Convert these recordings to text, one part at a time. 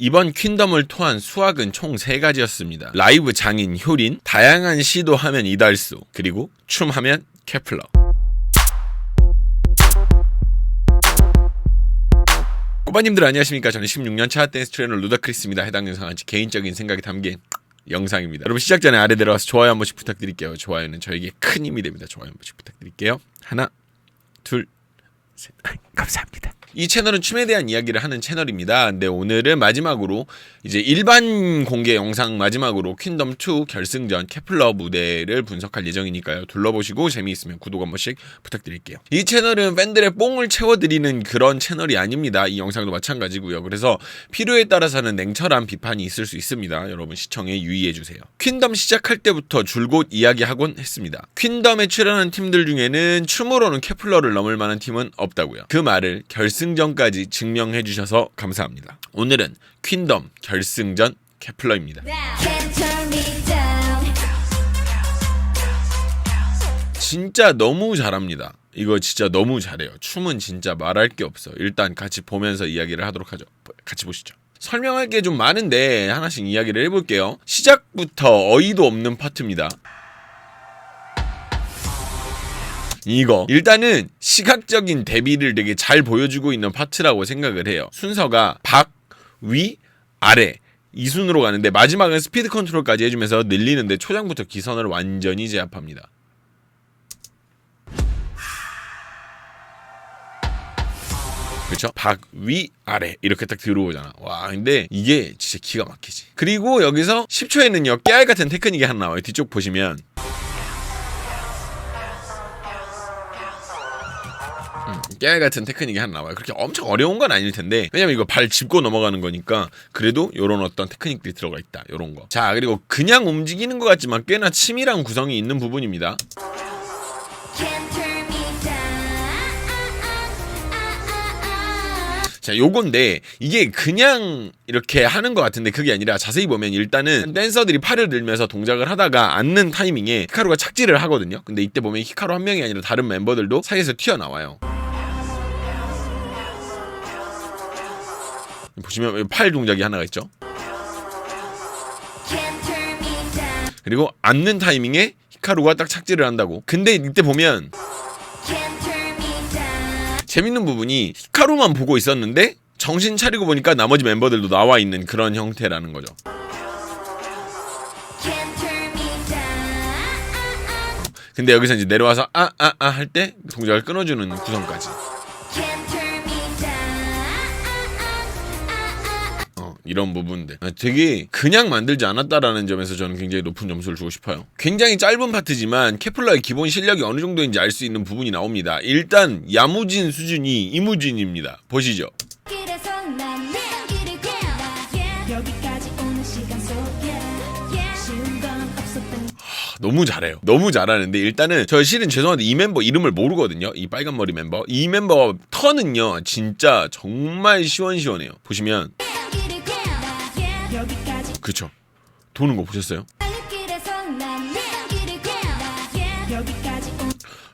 이번 퀸덤을 토한 수학은 총 3가지였습니다. 라이브 장인 효린, 다양한 시도하면 이달수, 그리고 춤하면 케플러. 꼬마님들 안녕하십니까. 저는 16년차 댄스 트레이너 루다크리스입니다. 해당 영상은 제 개인적인 생각이 담긴 영상입니다. 여러분 시작 전에 아래 내려와서 좋아요 한 번씩 부탁드릴게요. 좋아요는 저에게 큰 힘이 됩니다. 좋아요 한 번씩 부탁드릴게요. 하나, 둘, 셋. 감사합니다. 이 채널은 춤에 대한 이야기를 하는 채널입니다. 근데 오늘은 마지막으로 이제 일반 공개 영상 마지막으로 퀸덤 2 결승전 케플러 무대를 분석할 예정이니까요. 둘러보시고 재미있으면 구독 한 번씩 부탁드릴게요. 이 채널은 팬들의 뽕을 채워드리는 그런 채널이 아닙니다. 이 영상도 마찬가지고요. 그래서 필요에 따라서는 냉철한 비판이 있을 수 있습니다. 여러분 시청에 유의해주세요. 퀸덤 시작할 때부터 줄곧 이야기하곤 했습니다. 퀸덤에 출연한 팀들 중에는 춤으로는 케플러를 넘을 만한 팀은 없다고요. 그 말을 결승전까지 증명해 주셔서 감사합니다. 오늘은 퀸덤 결승전 케플러입니다. 진짜 너무 잘합니다. 이거 진짜 너무 잘해요. 춤은 진짜 말할 게 없어. 일단 같이 보면서 이야기를 하도록 하죠. 같이 보시죠. 설명할 게 좀 많은데 하나씩 이야기를 해볼게요. 시작부터 어이도 없는 파트입니다. 이거 일단은 시각적인 대비를 되게 잘 보여주고 있는 파트라고 생각을 해요. 순서가 박, 위, 아래 이 순으로 가는데 마지막은 스피드 컨트롤까지 해주면서 늘리는데 초장부터 기선을 완전히 제압합니다. 그렇죠? 박, 위, 아래 이렇게 딱 들어오잖아. 와 근데 이게 진짜 기가 막히지. 그리고 여기서 10초에는요 깨알 같은 테크닉이 하나 나와요. 뒤쪽 보시면 깨알 같은 테크닉이 하나 나와요. 그렇게 엄청 어려운 건 아닐 텐데 왜냐면 이거 발 짚고 넘어가는 거니까 그래도 요런 어떤 테크닉들이 들어가 있다. 요런 거. 자 그리고 그냥 움직이는 것 같지만 꽤나 치밀한 구성이 있는 부분입니다. 자, 요건데 이게 그냥 이렇게 하는 것 같은데 그게 아니라 자세히 보면 일단은 댄서들이 팔을 들면서 동작을 하다가 앉는 타이밍에 히카루가 착지를 하거든요. 근데 이때 보면 히카루 한 명이 아니라 다른 멤버들도 사이에서 튀어나와요. 보시면 팔 동작이 하나가 있죠. 그리고 앉는 타이밍에 히카루가 딱 착지를 한다고. 근데 이때 보면 재밌는 부분이 히카루만 보고 있었는데 정신 차리고 보니까 나머지 멤버들도 나와 있는 그런 형태라는 거죠. 근데 여기서 이제 내려와서 할 때 동작을 끊어주는 구성까지. 이런 부분들 되게 그냥 만들지 않았다라는 점에서 저는 굉장히 높은 점수를 주고 싶어요. 굉장히 짧은 파트지만 케플러의 기본 실력이 어느 정도인지 알 수 있는 부분이 나옵니다. 일단 야무진 수준이 이무진입니다. 보시죠. 너무 잘해요. 너무 잘하는데 일단은 저 실은 죄송한데 이 멤버 이름을 모르거든요. 이 빨간 머리 멤버. 이 멤버 턴은요 진짜 정말 시원시원해요. 보시면 그쵸. 도는 거 보셨어요?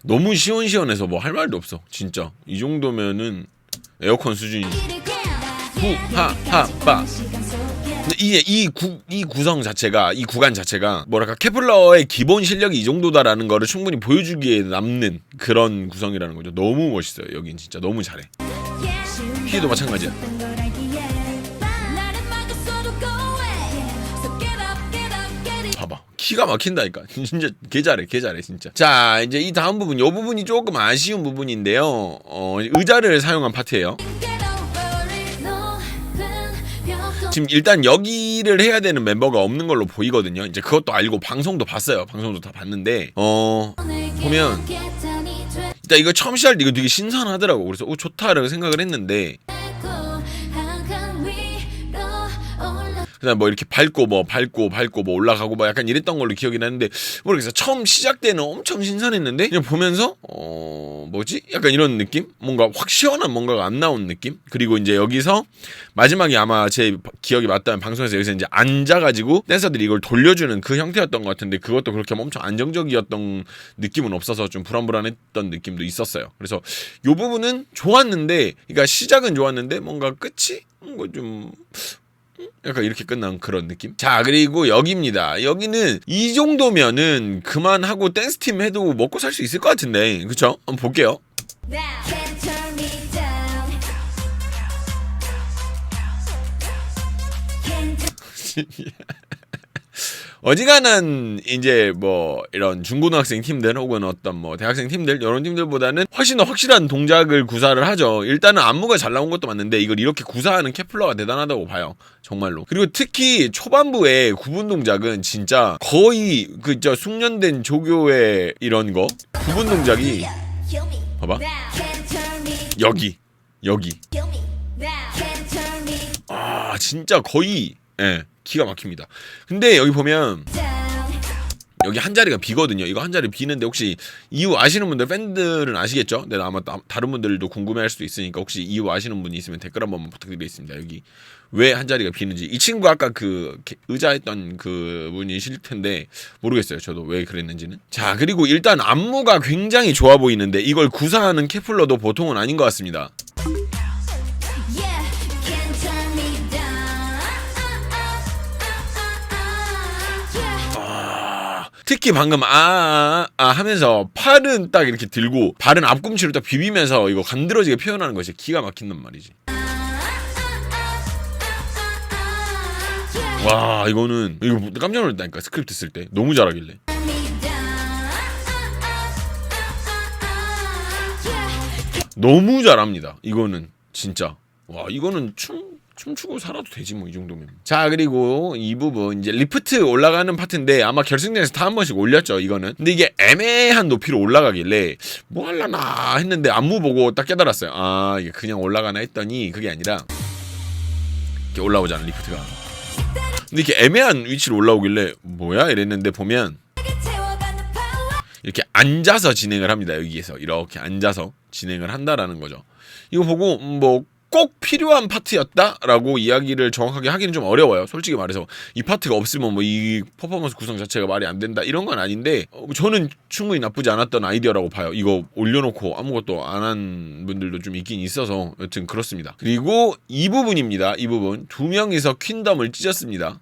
너무 시원시원해서 뭐 할 말도 없어. 진짜 이 정도면은 에어컨 수준이지. 후하하빠. 근데 이 구성 자체가 이 구간 자체가 뭐랄까 케플러의 기본 실력이 이 정도다라는 거를 충분히 보여주기에 남는 그런 구성이라는 거죠. 너무 멋있어요. 여긴 진짜 너무 잘해. 피도 마찬가지야. 봐봐 기가 막힌다니까. 진짜 개 잘해 진짜. 자 이제 이 다음 부분 요 부분이 조금 아쉬운 부분인데요. 의자를 사용한 파트예요. 지금 일단 여기를 해야 되는 멤버가 없는 걸로 보이거든요. 이제 그것도 알고 방송도 봤어요. 방송도 다 봤는데 보면 일단 이거 처음 시작할 때 이거 되게 신선하더라고. 그래서 좋다라고 생각을 했는데 그냥 뭐 이렇게 밟고 올라가고 뭐 약간 이랬던 걸로 기억이 나는데 모르겠어. 처음 시작 때는 엄청 신선했는데 그냥 보면서 뭐지? 약간 이런 느낌? 뭔가 확 시원한 뭔가가 안 나온 느낌? 그리고 이제 여기서 마지막에 아마 제 기억이 맞다면 방송에서 여기서 이제 앉아가지고 댄서들이 이걸 돌려주는 그 형태였던 것 같은데 그것도 그렇게 엄청 안정적이었던 느낌은 없어서 좀 불안불안했던 느낌도 있었어요. 그래서 요 부분은 좋았는데 그러니까 시작은 좋았는데 뭔가 끝이 뭔가 좀 약간 이렇게 끝난 그런 느낌? 자, 그리고 여기입니다. 여기는 이 정도면은 그만하고 댄스팀 해도 먹고 살 수 있을 것 같은데, 그쵸? 한번 볼게요. 어지간한 이제 뭐 이런 중고등학생 팀들 혹은 어떤 뭐 대학생 팀들 이런 팀들보다는 훨씬 더 확실한 동작을 구사를 하죠. 일단은 안무가 잘 나온 것도 맞는데 이걸 이렇게 구사하는 케플러가 대단하다고 봐요. 정말로. 그리고 특히 초반부의 구분 동작은 진짜 거의 그저 숙련된 조교의 이런 거 구분 동작이 봐봐. 여기 아 진짜 거의 기가 막힙니다. 근데 여기 보면 여기 한 자리가 비거든요. 이거 한 자리 비는데 혹시 이유 아시는 분들 팬들은 아시겠죠? 근데 아마 다른 분들도 궁금해할 수도 있으니까 혹시 이유 아시는 분이 있으면 댓글 한번 부탁드리겠습니다. 여기 왜 한 자리가 비는지. 이 친구 아까 그 의자 했던 그 분이실 텐데 모르겠어요. 저도 왜 그랬는지는. 자, 그리고 일단 안무가 굉장히 좋아 보이는데 이걸 구사하는 케플러도 보통은 아닌 것 같습니다. 특히 방금 하면서 팔은 딱 이렇게 들고 발은 앞꿈치로 딱 비비면서 이거 간드러지게 표현하는 것이 기가 막힌단 말이지. 와 이거는 이거 깜짝 놀랐다니까. 스크립트 쓸 때 너무 잘하길래. 너무 잘합니다. 이거는 진짜. 와 이거는 춤추고 살아도 되지 뭐 이 정도면. 자, 그리고 이 부분 이제 리프트 올라가는 파트인데 아마 결승전에서 다 한 번씩 올렸죠 이거는. 근데 이게 애매한 높이로 올라가길래 뭐 할라나 했는데 안무 보고 딱 깨달았어요. 아 이게 그냥 올라가나 했더니 그게 아니라 이렇게 올라오잖아 리프트가. 근데 이렇게 애매한 위치로 올라오길래 뭐야 이랬는데 보면 이렇게 앉아서 진행을 합니다. 여기에서 이렇게 앉아서 진행을 한다라는 거죠. 이거 보고 뭐 꼭 필요한 파트였다라고 이야기를 정확하게 하기는 좀 어려워요. 솔직히 말해서 이 파트가 없으면 뭐 이 퍼포먼스 구성 자체가 말이 안 된다 이런 건 아닌데 저는 충분히 나쁘지 않았던 아이디어라고 봐요. 이거 올려놓고 아무것도 안 한 분들도 좀 있긴 있어서 여튼 그렇습니다. 그리고 이 부분입니다. 이 부분 두 명이서 퀸덤을 찢었습니다.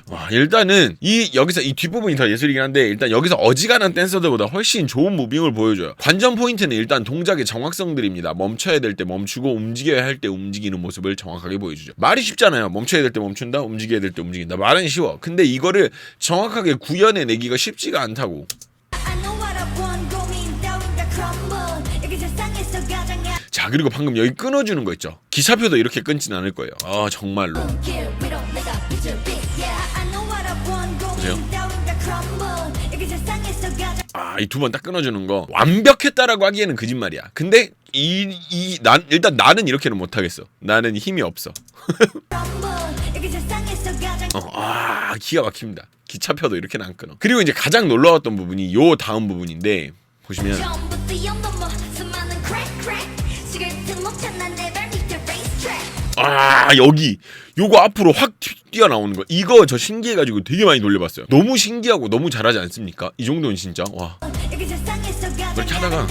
와, 일단은 여기서 이 뒷부분이 더 예술이긴 한데 일단 여기서 어지간한 댄서들보다 훨씬 좋은 무빙을 보여줘요. 관전 포인트는 일단 동작의 정확성들입니다. 멈춰야 될 때 멈추고 움직여야 할 때 움직이는 모습을 정확하게 보여주죠. 말이 쉽잖아요. 멈춰야 될 때 멈춘다, 움직여야 될 때 움직인다. 말은 쉬워. 근데 이거를 정확하게 구현해내기가 쉽지가 않다고. 자, 그리고 방금 여기 끊어주는 거 있죠. 기차표도 이렇게 끊진 않을 거예요. 아 정말로. 보세요. 이 두 번 딱 끊어주는 거 완벽했다라고 하기에는 거짓말이야. 근데 일단 나는 이렇게는 못하겠어. 나는 힘이 없어. 기가 막힙니다. 기차표도 이렇게는 안 끊어. 그리고 이제 가장 놀라웠던 부분이 요 다음 부분인데 보시면 여기 요거 앞으로 확 뛰어나오는 거 이거 저 신기해가지고 되게 많이 놀려봤어요. 너무 신기하고 너무 잘하지 않습니까? 이 정도는 진짜 와. 이렇게 하다가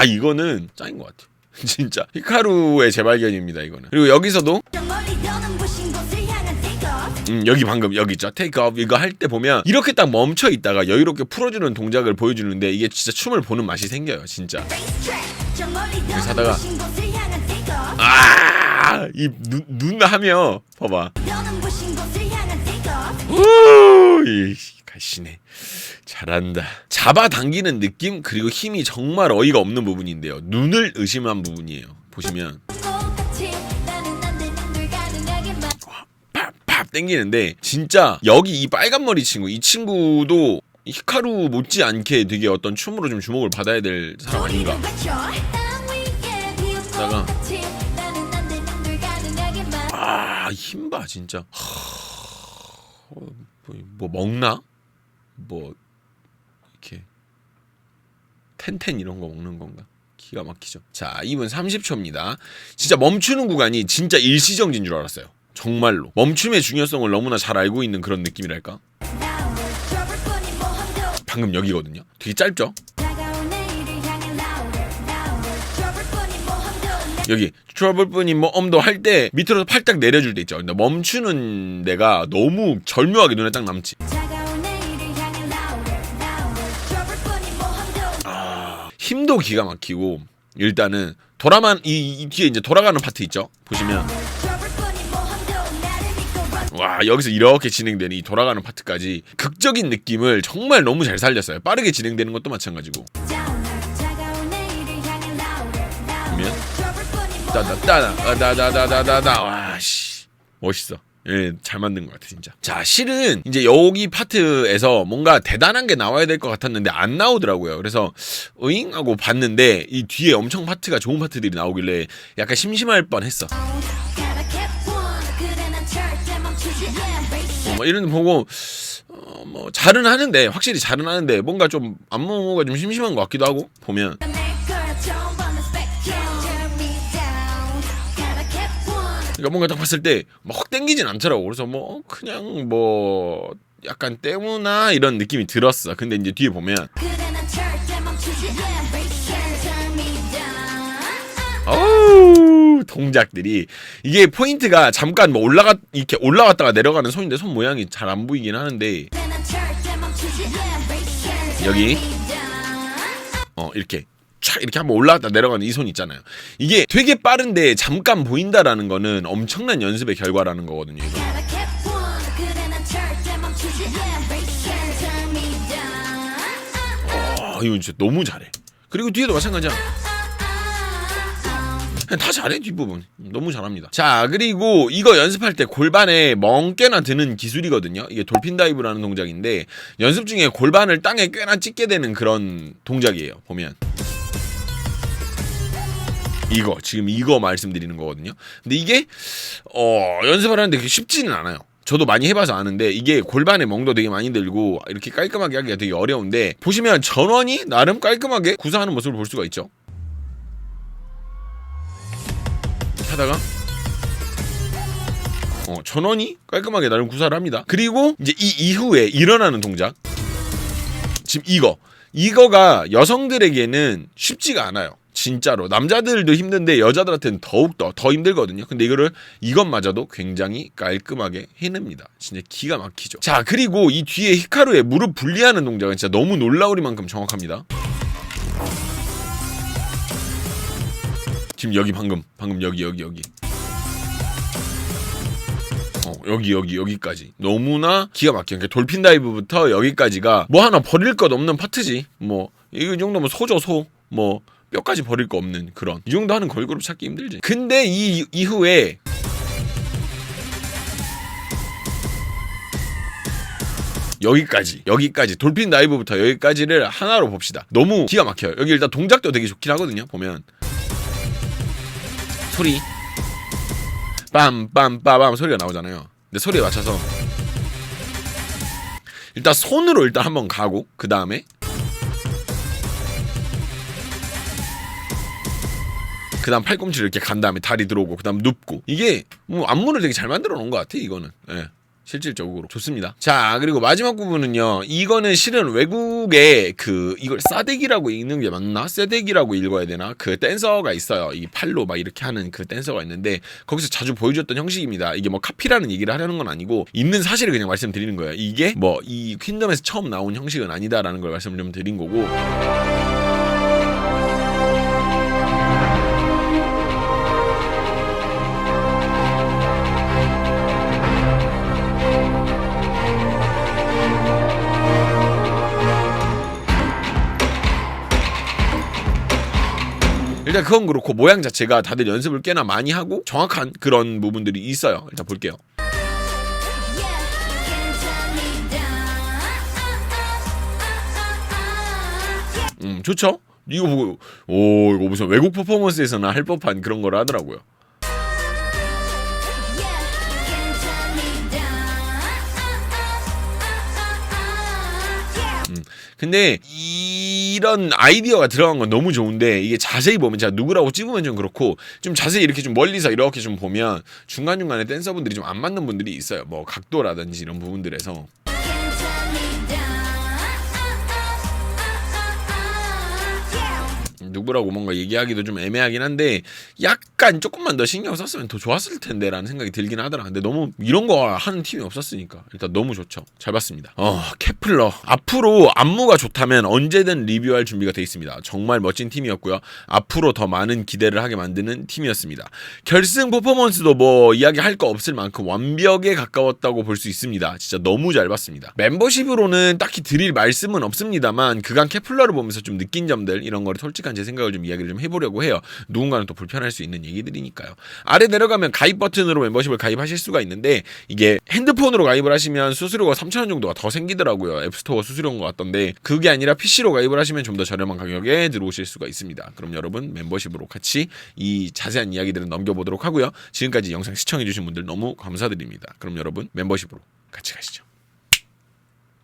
이거는 짱인 것 같아. 진짜 히카루의 재발견입니다 이거는. 그리고 여기서도 여기 방금 여기 있죠. 테이크 업 이거 할 때 보면 이렇게 딱 멈춰 있다가 여유롭게 풀어주는 동작을 보여주는데 이게 진짜 춤을 보는 맛이 생겨요 진짜. 그래서 하다가 이 눈 하며 봐봐. 가시네. 잘한다. 잡아당기는 느낌 그리고 힘이 정말 어이가 없는 부분인데요. 눈을 의심한 부분이에요. 보시면 팍팍 땡기는데 진짜 여기 이 빨간 머리 친구 이 친구도 히카루 못지않게 되게 어떤 춤으로 좀 주목을 받아야 될 사람 아닌가. 힘 봐 진짜. 뭐 먹나? 뭐 이렇게 텐텐 이런 거 먹는 건가? 기가 막히죠. 자, 2분 30초입니다. 진짜 멈추는 구간이 진짜 일시정지인 줄 알았어요. 정말로 멈춤의 중요성을 너무나 잘 알고 있는 그런 느낌이랄까. 방금 여기거든요. 되게 짧죠? 여기 트러블뿐인 뭐 엄도 할 때 밑으로 팔딱 내려줄 때 있죠. 근데 멈추는 데가 너무 절묘하게 눈에 딱 남지. 힘도 기가 막히고 일단은 돌아만 이 뒤에 이제 돌아가는 파트 있죠. 보시면 와 여기서 이렇게 진행되는 이 돌아가는 파트까지 극적인 느낌을 정말 너무 잘 살렸어요. 빠르게 진행되는 것도 마찬가지고. 보면 따다따다다다다다다 와씨 멋있어. 예, 잘 만든 것 같아 진짜. 자, 실은 이제 여기 파트에서 뭔가 대단한 게 나와야 될 것 같았는데 안 나오더라고요. 그래서 으잉 하고 봤는데 이 뒤에 엄청 파트가 좋은 파트들이 나오길래 약간 심심할 뻔했어. 뭐 이런 거 보고 뭐 잘은 하는데 확실히 잘은 하는데 뭔가 좀 안무가 좀 심심한 것 같기도 하고 보면. 그러니까 뭔가 딱 봤을 때 막 확 땡기진 않더라고. 그래서 뭐 그냥 뭐 약간 때무나 이런 느낌이 들었어. 근데 이제 뒤에 보면 어우 동작들이 이게 포인트가 잠깐 뭐 이렇게 올라갔다가 내려가는 손인데 손 모양이 잘 안 보이긴 하는데 여기 이렇게 촥 이렇게 한번 올라갔다 내려가는 이 손 있잖아요. 이게 되게 빠른데 잠깐 보인다라는 거는 엄청난 연습의 결과라는 거거든요. 이거 진짜 너무 잘해. 그리고 뒤에도 마찬가지야. 그냥 다 잘해 뒷부분. 너무 잘합니다. 자 그리고 이거 연습할 때 골반에 멍 꽤나 드는 기술이거든요. 이게 돌핀 다이브라는 동작인데 연습 중에 골반을 땅에 꽤나 찍게 되는 그런 동작이에요. 보면 지금 이거 말씀드리는 거거든요. 근데 이게 연습을 하는데 그게 쉽지는 않아요. 저도 많이 해봐서 아는데 이게 골반에 멍도 되게 많이 들고 이렇게 깔끔하게 하기가 되게 어려운데 보시면 전원이 나름 깔끔하게 구사하는 모습을 볼 수가 있죠. 하다가 전원이 깔끔하게 나름 구사를 합니다. 그리고 이제 이 이후에 일어나는 동작 지금 이거가 여성들에게는 쉽지가 않아요. 진짜로 남자들도 힘든데 여자들한테는 더욱더 더 힘들거든요. 근데 이것마저도 굉장히 깔끔하게 해냅니다. 진짜 기가 막히죠. 자 그리고 이 뒤에 히카루의 무릎 분리하는 동작은 진짜 너무 놀라우리만큼 정확합니다. 지금 여기 방금 여기 여기까지 너무나 기가 막혀. 그러니까 돌핀 다이브부터 여기까지가 뭐 하나 버릴 것 없는 파트지. 뭐 이 정도면 소죠 소. 뭐 뼈까지 버릴 거 없는 그런 이 정도 하는 걸그룹 찾기 힘들지. 근데 이 이후에 여기까지 돌핀 다이브부터 여기까지를 하나로 봅시다. 너무 기가 막혀요. 여기 일단 동작도 되게 좋긴 하거든요. 보면 소리 빰빰빠밤 소리가 나오잖아요. 근데 소리에 맞춰서 일단 손으로 일단 한번 가고 그 다음에 팔꿈치를 이렇게 간 다음에 다리 들어오고 그 다음 눕고 이게 뭐 안무를 되게 잘 만들어 놓은 것 같아. 이거는 실질적으로 좋습니다. 자 그리고 마지막 부분은요. 이거는 실은 외국에 이걸 싸대기라고 읽는 게 맞나? 세대기라고 읽어야 되나? 그 댄서가 있어요. 이 팔로 막 이렇게 하는 그 댄서가 있는데 거기서 자주 보여줬던 형식입니다. 이게 뭐 카피라는 얘기를 하려는 건 아니고 있는 사실을 그냥 말씀드리는 거예요. 이게 뭐 이 퀸덤에서 처음 나온 형식은 아니다라는 걸 말씀을 좀 드린 거고. 일단 그건 그렇고 모양 자체가 다들 연습을 꽤나 많이 하고 정확한 그런 부분들이 있어요. 일단 볼게요. 좋죠? 이거 보고 이거 무슨 외국 퍼포먼스에서나 할 법한 그런 걸 하더라고요. 근데 이런 아이디어가 들어간 건 너무 좋은데 이게 자세히 보면 제가 누구라고 찝으면 좀 그렇고 좀 자세히 이렇게 좀 멀리서 이렇게 좀 보면 중간중간에 댄서분들이 좀 안 맞는 분들이 있어요. 뭐 각도라든지 이런 부분들에서. 누구라고 뭔가 얘기하기도 좀 애매하긴 한데 약간 조금만 더 신경 썼으면 더 좋았을 텐데 라는 생각이 들긴 하더라. 근데 너무 이런 거 하는 팀이 없었으니까 일단 너무 좋죠. 잘 봤습니다. 케플러 앞으로 안무가 좋다면 언제든 리뷰할 준비가 돼 있습니다. 정말 멋진 팀이었고요. 앞으로 더 많은 기대를 하게 만드는 팀이었습니다. 결승 퍼포먼스도 뭐 이야기할 거 없을 만큼 완벽에 가까웠다고 볼 수 있습니다. 진짜 너무 잘 봤습니다. 멤버십으로는 딱히 드릴 말씀은 없습니다만 그간 케플러를 보면서 좀 느낀 점들 이런 거를 솔직한 제 생각을 좀 이야기를 좀 해보려고 해요. 누군가는 또 불편할 수 있는 얘기들이니까요. 아래 내려가면 가입 버튼으로 멤버십을 가입하실 수가 있는데 이게 핸드폰으로 가입을 하시면 수수료가 3,000원 정도가 더 생기더라고요. 앱스토어 수수료인 것 같던데 그게 아니라 PC로 가입을 하시면 좀 더 저렴한 가격에 들어오실 수가 있습니다. 그럼 여러분 멤버십으로 같이 이 자세한 이야기들은 넘겨보도록 하고요. 지금까지 영상 시청해주신 분들 너무 감사드립니다. 그럼 여러분 멤버십으로 같이 가시죠.